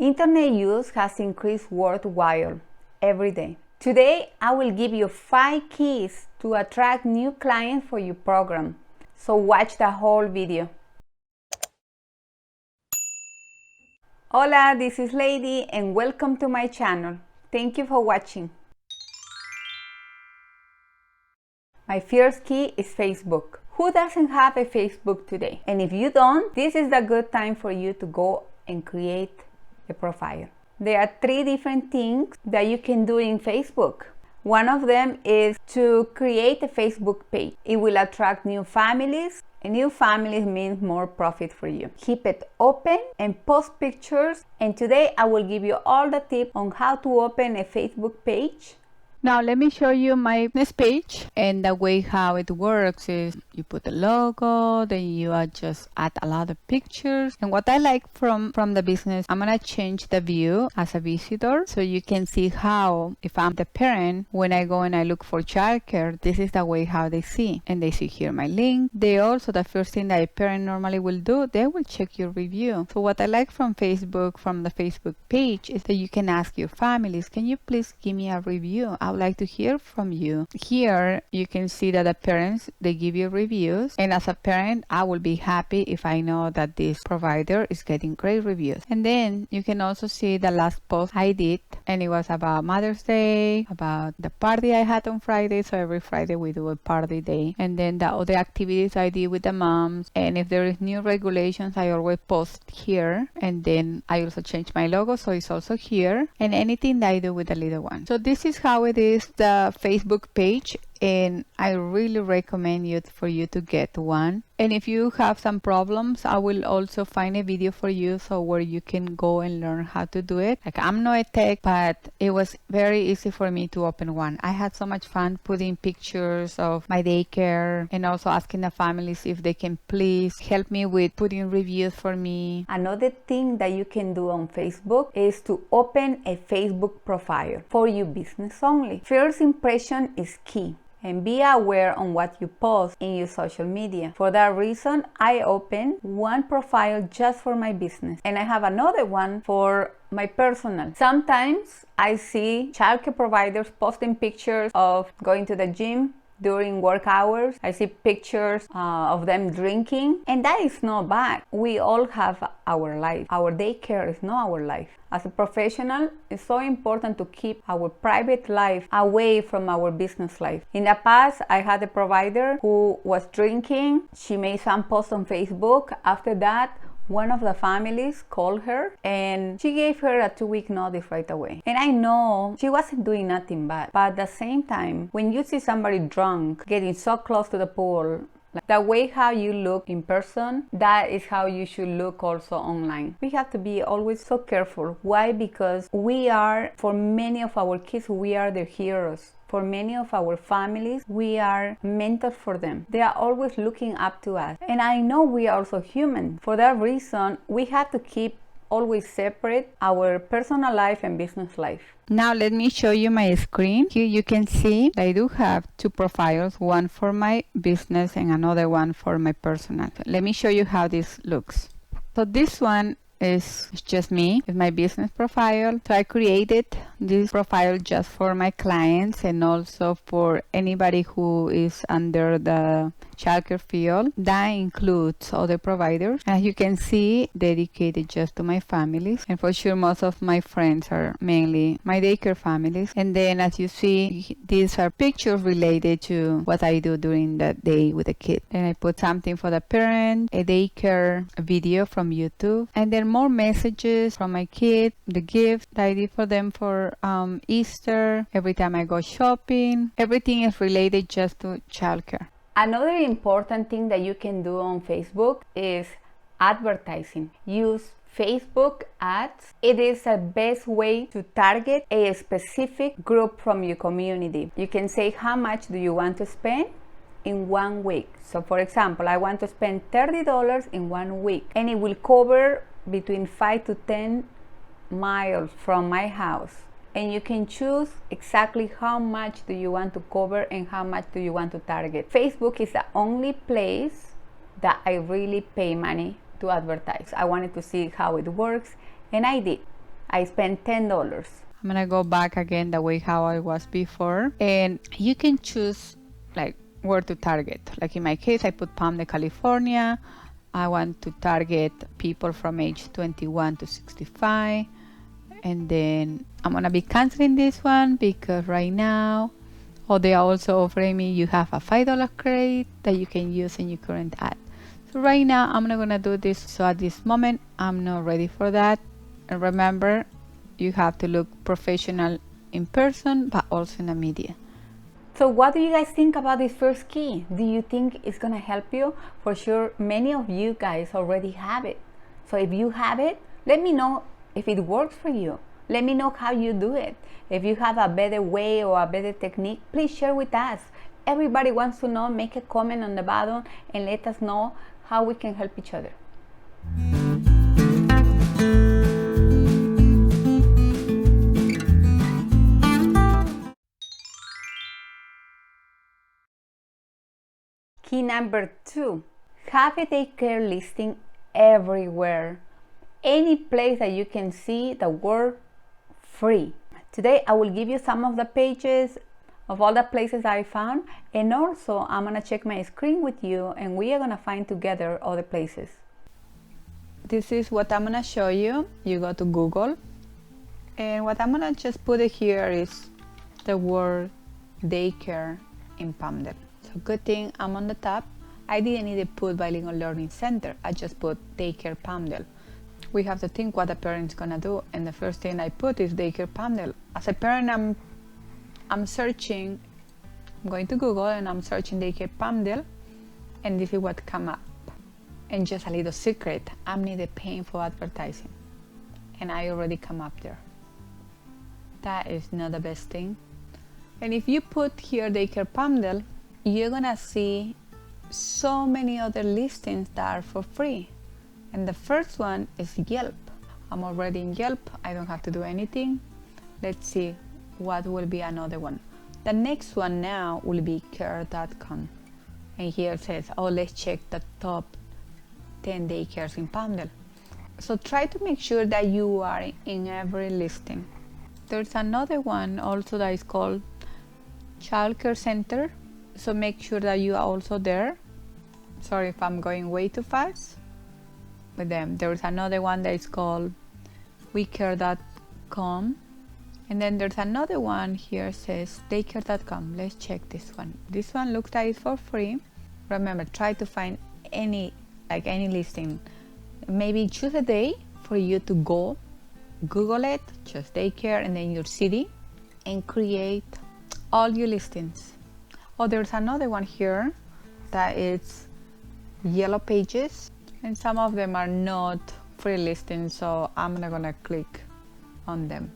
Internet use has increased worldwide every day. Today, I will give you 5 keys to attract new clients for your program. So watch the whole video. Hola, this is Lady and welcome to my channel. Thank you for watching. My first key is Facebook. Who doesn't have a Facebook today? And if you don't, this is the good time for you to go and create a profile. There are 3 different things that you can do in Facebook. One of them is to create a Facebook page. It will attract new families. And new families means more profit for you. Keep it open and post pictures. And today I will give you all the tips on how to open a Facebook page. Now let me show you my business page, and the way how it works is you put the logo, then you just add a lot of pictures. And what I like from the business, I'm gonna change the view as a visitor so you can see how, if I'm the parent, when I go and I look for childcare, this is the way how they see. And they see here my link. They also, the first thing that a parent normally will do, they will check your review. So what I like from Facebook, from the Facebook page, is that you can ask your families, can you please give me a review? I would like to hear from you. Here you can see that the parents, they give you reviews, and as a parent I will be happy if I know that this provider is getting great reviews. And then you can also see the last post I did, and it was about Mother's Day, about the party I had on Friday. So every Friday we do a party day, and then the other activities I did with the moms. And if there is new regulations, I always post here, and then I also change my logo so it's also here, and anything that I do with the little one. So this is how it is, the Facebook page, and I really recommend for you to get one. And if you have some problems, I will also find a video for you so where you can go and learn how to do it. Like, I'm not a tech, but it was very easy for me to open one. I had so much fun putting pictures of my daycare and also asking the families if they can please help me with putting reviews for me. Another thing that you can do on Facebook is to open a Facebook profile for your business only. First impression is key. And be aware on what you post in your social media. For that reason, I opened one profile just for my business, and I have another one for my personal. Sometimes I see childcare providers posting pictures of going to the gym during work hours. I see pictures of them drinking, and that is not bad. We all have our life. Our daycare is not our life. As a professional, it's so important to keep our private life away from our business life. In the past, I had a provider who was drinking. She made some posts on Facebook. After that, one of the families called her and she gave her a 2-week notice right away. And I know she wasn't doing nothing bad, but at the same time, when you see somebody drunk, getting so close to the pool, the way how you look in person, that is how you should look also online. We have to be always so careful. Why? Because we are, for many of our kids, we are their heroes. For many of our families, we are mentors for them. They are always looking up to us. And I know we are also human. For that reason, we have to keep always separate our personal life and business life. Now let me show you my screen. Here you can see I do have 2 profiles, one for my business and another one for my personal. Let me show you how this looks. So this one is just me with my business profile. So I created this profile just for my clients and also for anybody who is under the childcare field. That includes other providers. As you can see, dedicated just to my families. And for sure, most of my friends are mainly my daycare families. And then as you see, these are pictures related to what I do during the day with the kid. And I put something for the parent, a daycare video from YouTube, and then more messages from my kid, the gift that I did for them for Easter, every time I go shopping. Everything is related just to childcare. Another important thing that you can do on Facebook is advertising. Use Facebook ads. It is the best way to target a specific group from your community. You can say how much do you want to spend in 1 week. So for example, I want to spend $30 in 1 week, and it will cover between 5 to 10 miles from my house. And you can choose exactly how much do you want to cover and how much do you want to target. Facebook is the only place that I really pay money to advertise. I wanted to see how it works, and I did. I spent $10. I'm gonna go back again the way how I was before, and you can choose like where to target. Like in my case, I put Palmdale, California. I want to target people from age 21 to 65, and then I'm gonna be canceling this one because right now, they are also offering me you have a $5 credit that you can use in your current ad. So right now I'm not gonna do this. So at this moment I'm not ready for that. And remember, you have to look professional in person, but also in the media. So what do you guys think about this first key? Do you think it's gonna help you? For sure, many of you guys already have it. So if you have it, let me know if it works for you. Let me know how you do it. If you have a better way or a better technique, please share with us. Everybody wants to know. Make a comment on the bottom and let us know how we can help each other. Key number 2, have a daycare listing everywhere. Any place that you can see the word free. Today I will give you some of the pages of all the places I found, and also I'm gonna check my screen with you and we are gonna find together all the places. This is what I'm gonna show you. You go to Google, and what I'm gonna just put it here is the word daycare in Palmdale. So good thing I'm on the top. I didn't need to put Bilingual Learning Center. I just put daycare Palmdale. We have to think what the parent's gonna do, and the first thing I put is daycare Palmdale. As a parent, I'm searching. I'm going to Google and I'm searching daycare Palmdale, and this is what come up. And just a little secret, I'm neither paying for advertising, and I already come up there. That is not the best thing. And if you put here daycare Palmdale, you're gonna see so many other listings that are for free. And the first one is Yelp. I'm already in Yelp. I don't have to do anything. Let's see what will be another one. The next one now will be care.com. And here it says, let's check the top 10 daycares in Palmdale. So try to make sure that you are in every listing. There's another one also that is called CHILDCARE Center. So make sure that you are also there. Sorry if I'm going way too fast with them. There's another one that is called wecare.com. And then there's another one here says daycare.com. Let's check this one. This one looks like it's for free. Remember, try to find any listing. Maybe choose a day for you to go, Google it, just daycare, and then your city, and create all your listings. There's another one here that is Yellow Pages, and some of them are not free listings, so I'm not gonna click on them.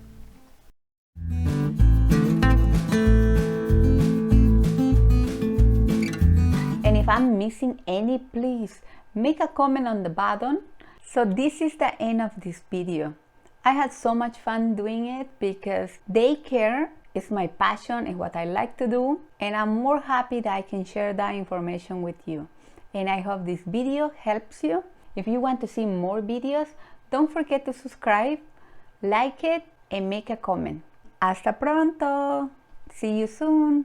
And if I'm missing any, please make a comment on the bottom. So this is the end of this video. I had so much fun doing it because daycare is my passion and what I like to do, and I'm more happy that I can share that information with you. And I hope this video helps you. If you want to see more videos, don't forget to subscribe, like it, and make a comment. Hasta pronto! See you soon!